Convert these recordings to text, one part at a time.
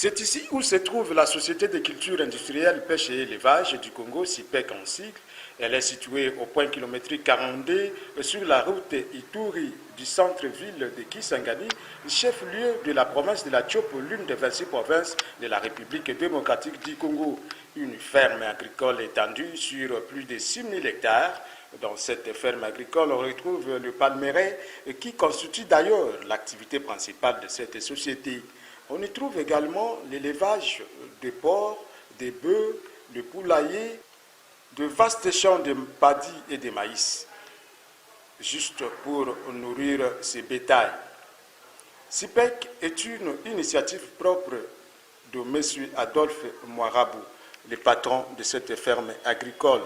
C'est ici où se trouve la Société de culture industrielle, pêche et élevage du Congo, SIPEC en sigle. Elle est située au point kilométrique 42 sur la route Ituri du centre-ville de Kisangani, chef-lieu de la province de la Tchopo, l'une des 26 provinces de la République démocratique du Congo. Une ferme agricole étendue sur plus de 6000 hectares. Dans cette ferme agricole, on retrouve le palmeraie qui constitue d'ailleurs l'activité principale de cette société. On y trouve également l'élevage de porcs, des bœufs, de poulaillers, de vastes champs de paddy et de maïs, juste pour nourrir ces bétails. SIPEC est une initiative propre de M. Adolphe Moirabou, le patron de cette ferme agricole.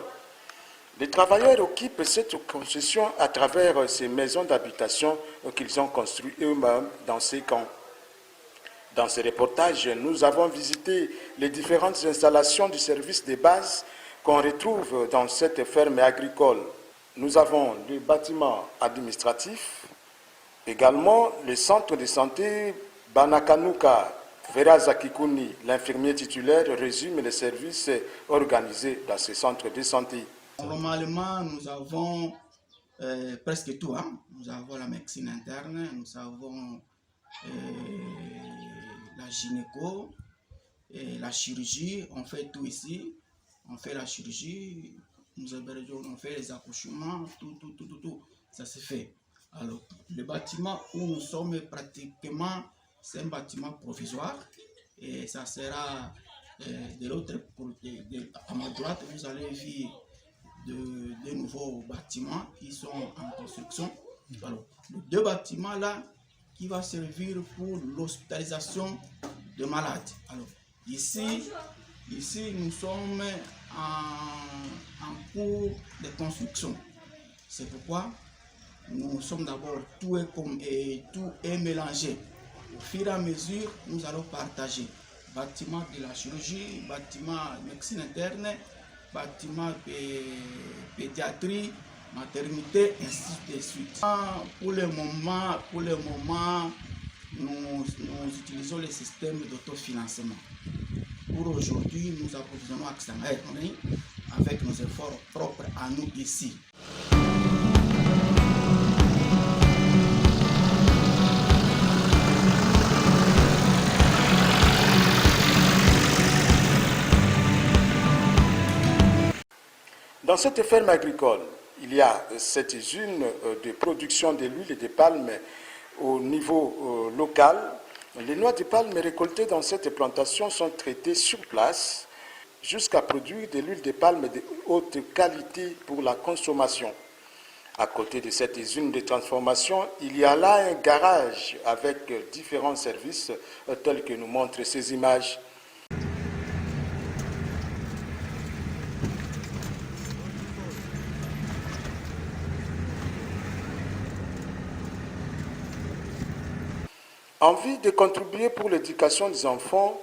Les travailleurs occupent cette concession à travers ces maisons d'habitation qu'ils ont construites eux-mêmes dans ces camps. Dans ce reportage, nous avons visité les différentes installations du service de base qu'on retrouve dans cette ferme agricole. Nous avons le bâtiment administratif, également le centre de santé Banakanuka. Vera Zakikouni, l'infirmier titulaire, résume les services organisés dans ce centre de santé. Normalement, nous avons presque tout. Nous avons la médecine interne, nous avons la gynéco, et la chirurgie, on fait tout ici. On fait la chirurgie, nous hébergeons, on fait les accouchements, tout. Ça se fait. Alors, le bâtiment où nous sommes pratiquement, c'est un bâtiment provisoire. Et ça sera de l'autre côté, à ma droite, vous allez voir de nouveaux bâtiments qui sont en construction. Alors, les deux bâtiments là, qui va servir pour l'hospitalisation de malades. Alors, ici, nous sommes en cours de construction. C'est pourquoi nous sommes d'abord tout est mélangé. Au fur et à mesure, nous allons partager bâtiment de la chirurgie, bâtiment médecine interne, bâtiment pédiatrie, maternité, ainsi de suite. Pour le moment, nous utilisons le système d'autofinancement. Pour aujourd'hui, nous approvisionnons Axangaï avec nos efforts propres à nous ici. Dans cette ferme agricole, il y a cette usine de production de l'huile de palme au niveau local. Les noix de palme récoltées dans cette plantation sont traitées sur place jusqu'à produire de l'huile de palme de haute qualité pour la consommation. À côté de cette usine de transformation, il y a là un garage avec différents services tels que nous montrent ces images. Envie de contribuer pour l'éducation des enfants,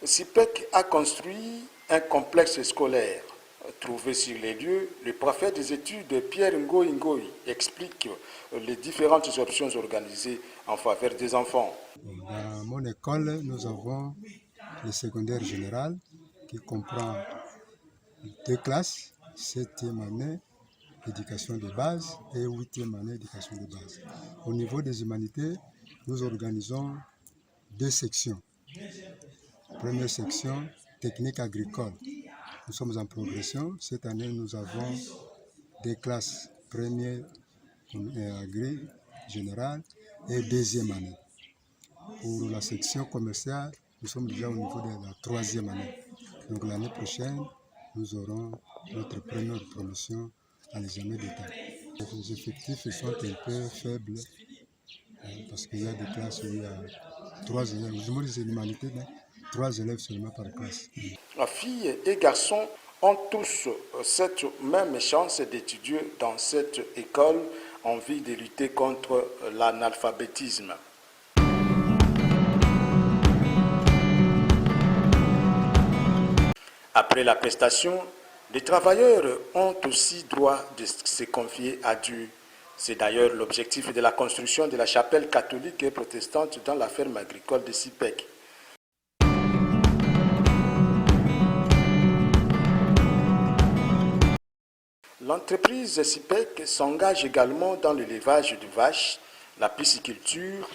SIPEC a construit un complexe scolaire. Trouvé sur les lieux, le préfet des études Pierre Ngoï explique les différentes options organisées en faveur des enfants. Dans mon école, nous avons le secondaire général qui comprend 2 classes, 7e année éducation de base et 8e année éducation de base. Au niveau des humanités, nous organisons 2 sections. Première section, technique agricole. Nous sommes en progression. Cette année, nous avons 2 classes, première agri générale et 2e année. Pour la section commerciale, nous sommes déjà au niveau de la 3e année. Donc l'année prochaine, nous aurons notre première promotion à l'examen d'État. Les effectifs sont un peu faibles parce qu'il y a des classes où il y a 3 élèves. Je me dis l'humanité, 3 élèves seulement par classe. Filles et garçons ont tous cette même chance d'étudier dans cette école en vue de lutter contre l'analphabétisme. Après la prestation, les travailleurs ont aussi droit de se confier à Dieu. C'est d'ailleurs l'objectif de la construction de la chapelle catholique et protestante dans la ferme agricole de SIPEC. L'entreprise CIPEC s'engage également dans l'élevage de vaches, la pisciculture,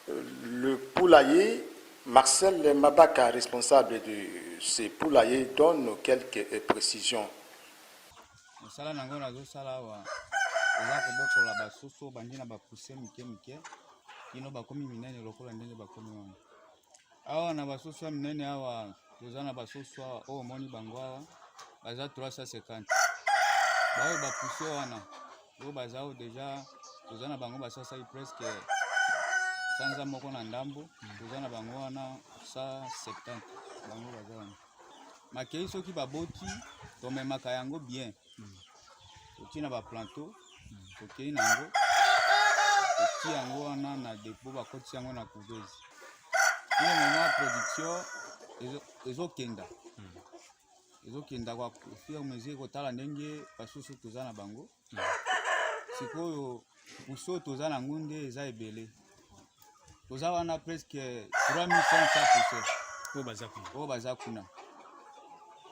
le poulailler. Marcel Mabaka, responsable de ces poulaillers, donne quelques précisions. Mosala nango nazosala awa eza kobokola basusu bandi na bapuse mike mike kino bakomi minene lokola ndenge bakomi wana. Awa na basusu ya minene awa toza na basusu awa oyo omoni bango awa baza 350. Baoyo bapuse wana oyo baza oyo deja toza na bango basasai presque sanza moko na ndambo, toza na bango wana 170 bango baza wana. Makei soki baboti tomemaka yango bien. Toti na baplanteau, tokei nango, toti yango wana na depo bakotisi yango na couveuse. Ile moment production ezokenda. Ezokenda kwa fia mesure kotala ndenge basusu toza na bango. Sikoyo puso toza na ngunde eza ebele. Toza wana presque 3500 puso. Oyo baza kuna.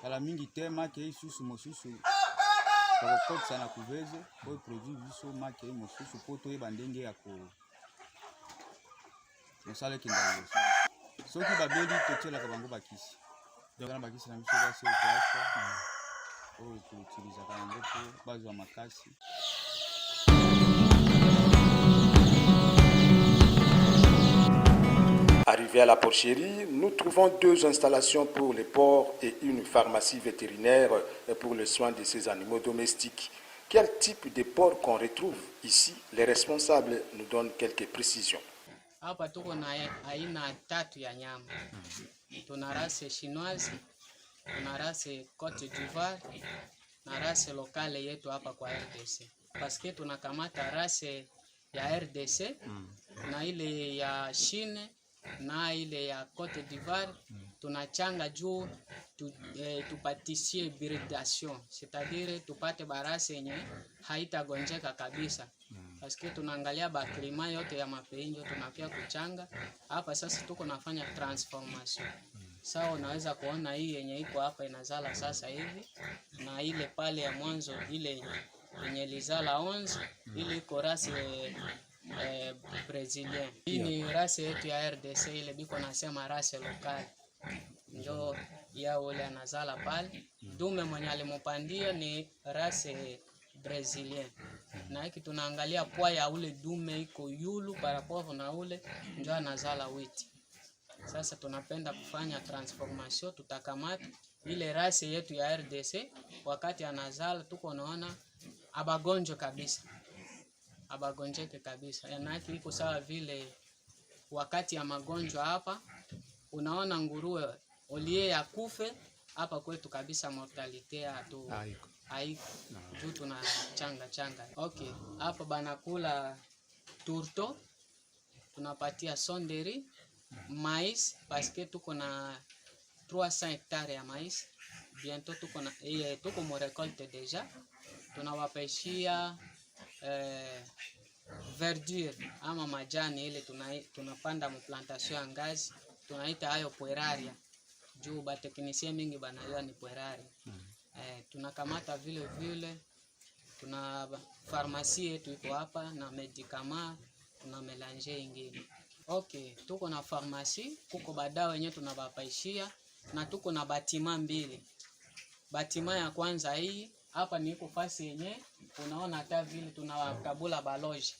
Kala mingi te make isusu mosusu. Tokokotisa na couveuse oyo produit biso make mosusu po toyeba ndenge ya mosala ekenda liboso. Soki babeli totielaka bango bakisi. Tozana bakisi na biso basi oyo oyo tuutilizaka yango po bazwa makasi. Arrivé à la porcherie, nous trouvons 2 installations pour les porcs et une pharmacie vétérinaire pour le soin de ces animaux domestiques. Quel type de porc qu'on retrouve ici? Les responsables nous donnent quelques précisions. Hapa tuko na aina 3 ya nyama. Tuna race chinoise, tuna race Côte d'Ivoire na race lokale yetu hapa kwa RDC. Paske tunakamata race ya RDC na ile ya Chine na ile ya Côte d'Ivoire tunachanga juu tupatishe hybridation, c'est-à-dire tupate barase yenye haitagonjeka kabisa. Paske tunaangalia ba klima yote ya mapeinjo tunapia kuchanga. Hapa sasa tuko nafanya transformation. Sawa, unaweza kuona hii yenye iko hapa inazala sasa hivi na ile pale ya mwanzo ile yenye lizala 11 ile iko rasi Brazilian. Hii ni rasi yetu ya RDC ile biko nasema rasi lokali. Ndio ya ule anazala pale. Dume mwenye alimupandia ni rasi Brazilian. Na hiki tunaangalia pua ya ule dume iko yulu parapofu na ule ndio anazala witi. Sasa tunapenda kufanya transformation, tutakamata ile rasi yetu ya RDC wakati anazala tuko naona abagonjwe kabisa. Abagonjeke kabisa. Yanaki iko sawa vile wakati ya magonjwa hapa unaona nguruwe olie ya kufe hapa kwetu kabisa mortalite ya tu haiko. Juu tunachanga. Okay, hapa banakula tourteau, tunapatia sonderi, mais paske tuko na 300 hectares ya mais. Bientôt tuko mo récolte déjà. Tunawapeshia verdure ama majani ile tunapanda mplantation ya ngazi, tunaita hayo pueraria. Juu ba technicien mingi banayua ni pueraria. Tunakamata vile tuna pharmacie yetu iko hapa na medicament, tuna melange ingine. Okay, tuko na pharmacie, kuko badawa wenyewe tunabapaishia na tuko na batima 2. Batima ya kwanza hii hapa ni iko fasi yenye unaona hata vile tunawakabula baloji.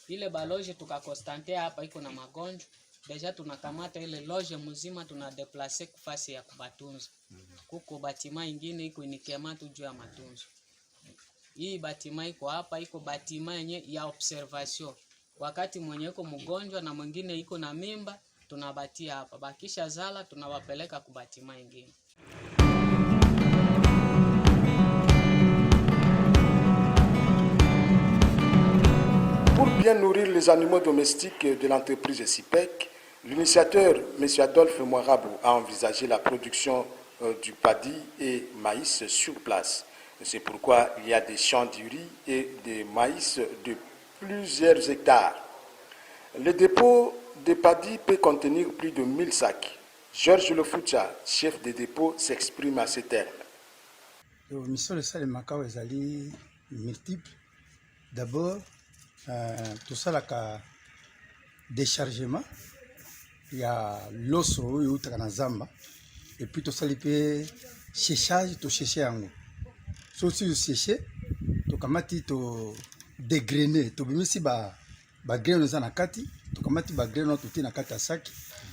Ile baloji tukakonstantea hapa iko na magonjwa. Deja tunakamata ile loge mzima tunadeplace kufasi ya kubatunza. Kuko batima ingine iko inikema tu juu ya matunzo. Hii batima iko hapa iko batima yenye ya observation. Wakati mwenye iko mgonjwa na mwingine iko na mimba tunabatia hapa. Bakisha zala tunawapeleka kubatima ingine. Pour bien nourrir les animaux domestiques de l'entreprise CIPEC, l'initiateur, M. Adolphe Moirabou, a envisagé la production du paddy et maïs sur place. C'est pourquoi il y a des champs de riz et de maïs de plusieurs hectares. Le dépôt de paddy peut contenir plus de 1000 sacs. Georges Lefoucha, chef de dépôt, s'exprime à ces termes. Mission de Salemaka ezali multiples. D'abord, tout ça là, déchargement, il y a l'os au zamba, et puis tout ça il séchage, tout sécher en haut. Sauf si vous séchez, tout kamati to dégrainer, tout bien si ba graine na kati, tout kamati ba graine tout na kati sac,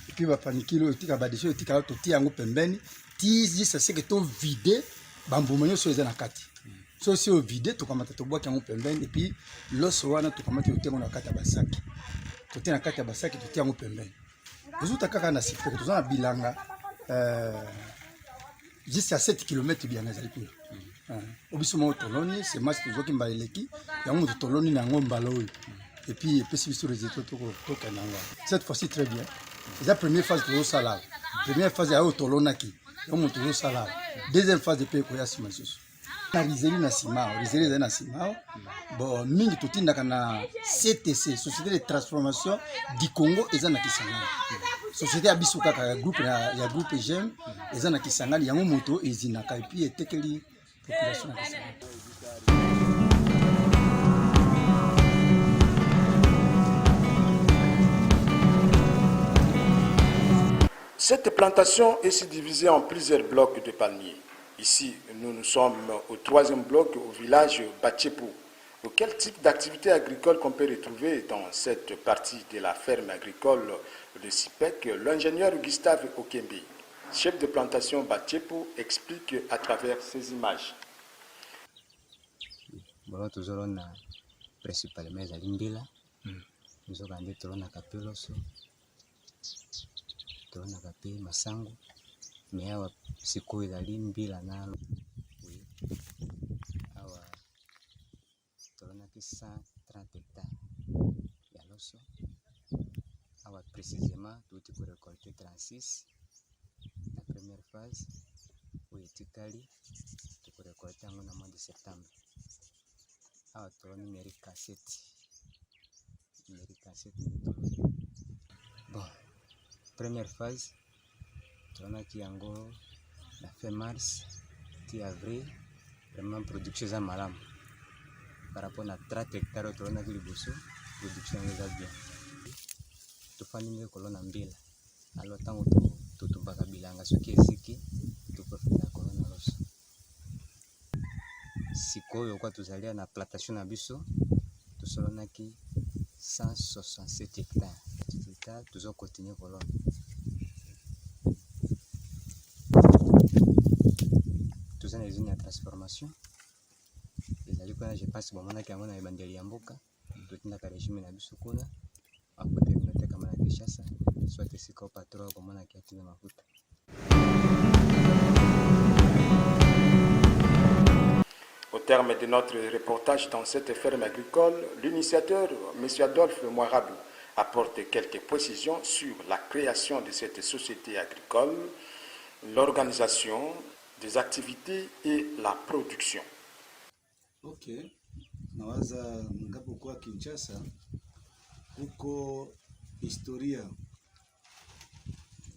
et puis ba panikilo tika ba déchet tika tout ti en haut pembeni, ti ça c'est que tout vidé, ba mbumanyo so na kati. So si au vide tout kamata to bois qui en haut pembeni, et puis l'os wana tout kamati tout na kati ba sac. Tout na kati ba sac tout en haut pembeni. Vous êtes à na sipeke tout na bilanga jusqu'à 7 km bien na zalipo. Obisuma otoloni c'est match toujours qui mbaeleki ya mu toloni na ngomba loyo et puis si sur les étoiles to kananga cette fois-ci très bien la première phase de sala première phase ya otolonaki ya mu to sala deuxième phase de pe ko ya simasus na rizeli na simao bon mingi totinda kana CTC société de transformation du Congo ezana kisangani société ya bisuka ka groupe ya groupe GEM ezana kisangani yango moto ezinaka et puis etekeli population na kisangani. Cette plantation est divisée en plusieurs blocs de palmiers. Ici, nous sommes au 3e bloc, au village Batchepo. Quel type d'activité agricole qu'on peut retrouver dans cette partie de la ferme agricole de Sipek? L'ingénieur Gustave Okembe, chef de plantation Batchepo, explique à travers ces images. Bon, toujours on a principalement les limbila. Nous avons des tolons à capeloso, tolons à capé masango. Mais awa siku ila limbila nalo awa tolona ki 130 hectares ya loso awa précisément tout pour récolter 36 la première phase où etikali pour récolter en mois de septembre awa tolona numéro 7 bon première phase tolona ki yango la fin mars ti avril vraiment production za malamu par rapport à 30 hectares tolona ki liboso production eza bien tofandi kolona mbila alo tango totubaka bilanga soki eziki toprofita kolona loso sikoyo kwa tozalia na plantation na biso tosolonaki 167 hectares toujours continuer kolona. Tous les usines de transformation ezali kuna je passe bon mana kiango na ebandeli ya mboka totinda ka régime na biso kuna akote binate kama na Kinshasa soit esika patron comme na kiatina mafuta. Au terme de notre reportage dans cette ferme agricole, l'initiateur, M. Adolphe Moirabou, apporte quelques précisions sur la création de cette société agricole, l'organisation des activités et la production. Ok, nawaza ngapo kwa Kinshasa kuko historia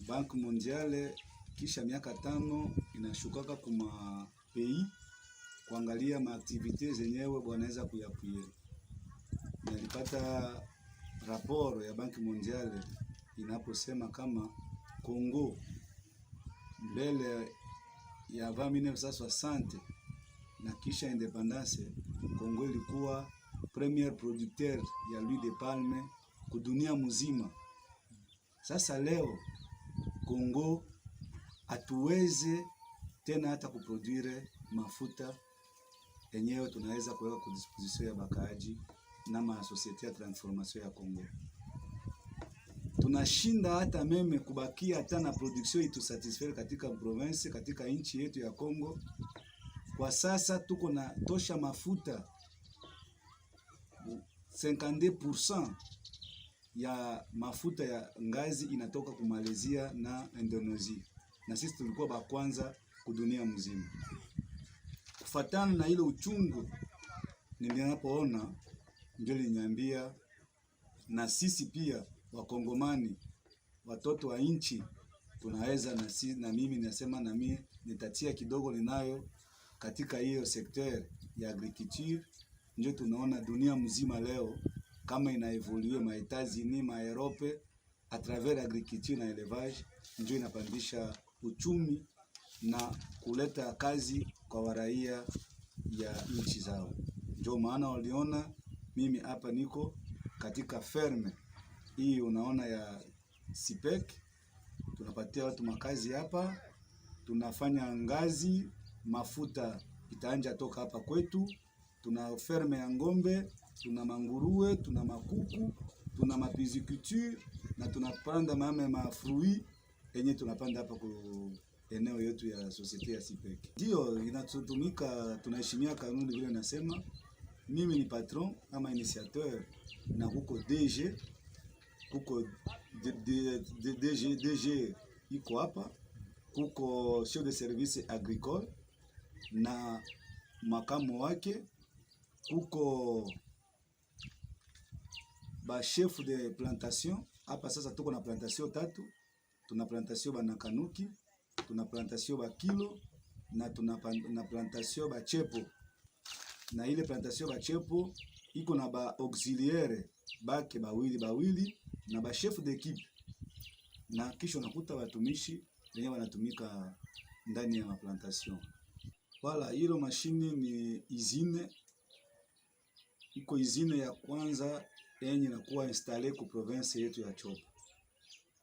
Banque Mondiale kisha miaka 5 inashukaka kuma pays kuangalia maaktivite zenyewe wanaweza kuyapuye. Nilipata raporo ya Banque Mondiale inaposema kama Congo mbele ya 1960 na kisha independance, Congo ilikuwa premier producteur ya l'huile de palme kudunia mzima. Sasa leo Congo hatuweze tena hata kuproduire mafuta yenyewe tunaweza kuweka kwa disposition ya bakaaji na ma societe ya transformation ya Congo. Tunashinda hata meme kubakia hata na production itusatisfaire katika province, katika nchi yetu ya Congo. Kwa sasa tuko na tosha mafuta 52% ya mafuta ya ngazi inatoka kumalizia na Indonesia, na sisi tulikuwa ba kwanza kudunia mzima. Kufatana na ile uchungu nilipoona, ndio liniambia na sisi pia Wakongomani, watoto wa nchi, tunaweza na mimi nasema na mimi nitatia kidogo ninayo katika hiyo sekter ya agriculture. Ndio tunaona dunia mzima leo kama inaevolue ma Etats-Unis, ma Europe à travers agriculture na élevage, ndio inapandisha uchumi na kuleta kazi kwa waraia ya nchi zao. Ndio maana waliona mimi hapa niko katika ferme hii unaona ya SIPEC, tunapatia watu makazi hapa, tunafanya ngazi, mafuta itaanja toka hapa kwetu, tuna ferme ya ngombe, tuna manguruwe, tuna makuku, tuna mapiziculture na tunapanda mafruit yenye tunapanda hapa kwa eneo yetu ya societe ya SIPEC. Ndio inatutumika, tunaheshimia kanuni vile nasema. Mimi ni patron ama initiateur na kuko DG, kuko DG iko hapa, kuko chef de service agricole na makamu wake, kuko ba chef de plantation. Hapa sasa tuko na plantation tatu, tuna plantation Banakanuki, tuna plantation Bakilo na tuna plantation Bachepo. Na ile plantation Bachepo iko na ba auxiliaire bake bawili na ba chef d'équipe, na kisha nakuta watumishi wenye wanatumika ndani ya plantation. Wala hilo mashini ni izine, iko izine ya kwanza yenye inakuwa installe ku province yetu ya Chopo,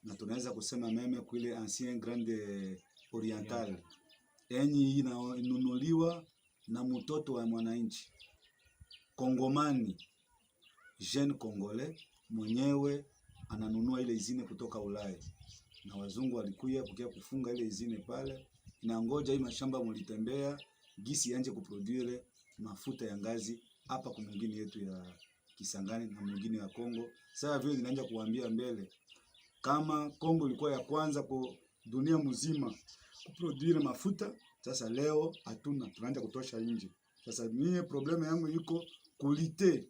na tunaweza kusema meme kuile ancien grande oriental yenye inanunuliwa na mtoto wa mwananchi Kongomani, jeune congolais mwenyewe ananunua ile izine kutoka Ulaya, na wazungu walikuya kufunga ile izine pale, na ngoja hii mashamba mulitembea gisi yanje kuproduire mafuta ya ngazi hapa kwa mwingine yetu ya Kisangani na mwingine ya Kongo. Sasa vile ninaanza kuambia mbele, kama Kongo ilikuwa ya kwanza kwa dunia mzima kuproduire mafuta, sasa leo hatuna, tunaanza kutosha nje. Sasa mimi problema yangu iko kulite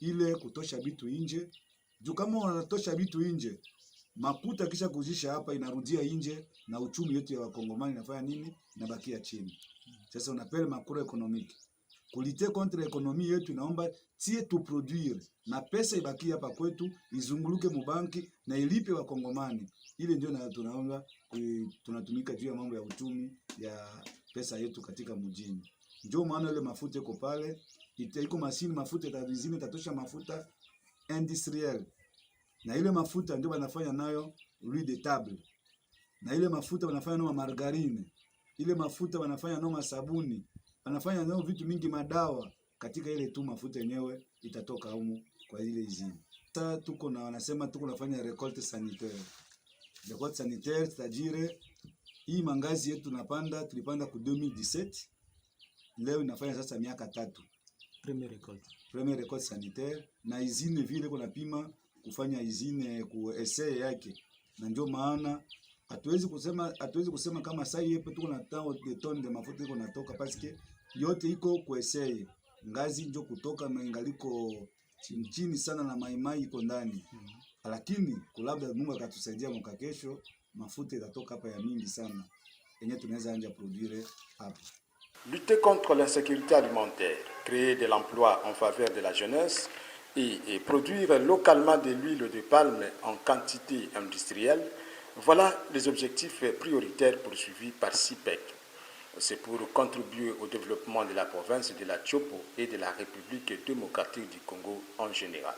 ile kutosha bitu nje. Juu kama wanatosha bitu nje, makuta kisha kuzisha hapa inarudia nje na uchumi yetu ya Wakongomani inafanya nini? Inabakia chini. Sasa unapele makuro ekonomiki. Kulite contre ekonomi yetu inaomba tie tu produire na pesa ibaki hapa kwetu, izunguluke mubanki na ilipe Wakongomani. Ile ndio na tunaomba tunatumika juu ya mambo ya uchumi ya pesa yetu katika mjini. Ndio maana ile mafuta iko pale, iko mashini mafuta itazini tatosha mafuta industriel. Na ile mafuta ndio wanafanya nayo huile de table. Na ile mafuta wanafanya nayo margarine. Ile mafuta wanafanya nayo sabuni. Wanafanya nayo vitu mingi, madawa. Katika ile tu mafuta yenyewe itatoka humu kwa ile izini. Sasa tuko na wanasema tuko nafanya récolte sanitaire. Récolte sanitaire tajire hii mangazi yetu tunapanda, tulipanda ku 2017. Leo inafanya sasa miaka 3. Premier récolte sanitaire na izine vile kuna pima kufanya izine ku essai yake. Na ndio maana hatuwezi kusema kama sasa yepe tuko na tao de tonne de mafuta iko natoka paske yote iko ku essai. Ngazi ndio kutoka maingaliko chini sana na maimai iko ndani. Lakini labda Mungu akatusaidia mwaka kesho mafuta itatoka hapa ya mingi sana. Yenye tunaweza anja produire hapa. Lutter contre l'insécurité alimentaire, créer de l'emploi en faveur de la jeunesse et produire localement de l'huile de palme en quantité industrielle, voilà les objectifs prioritaires poursuivis par SIPEC. C'est pour contribuer au développement de la province de la Chopo et de la République démocratique du Congo en général.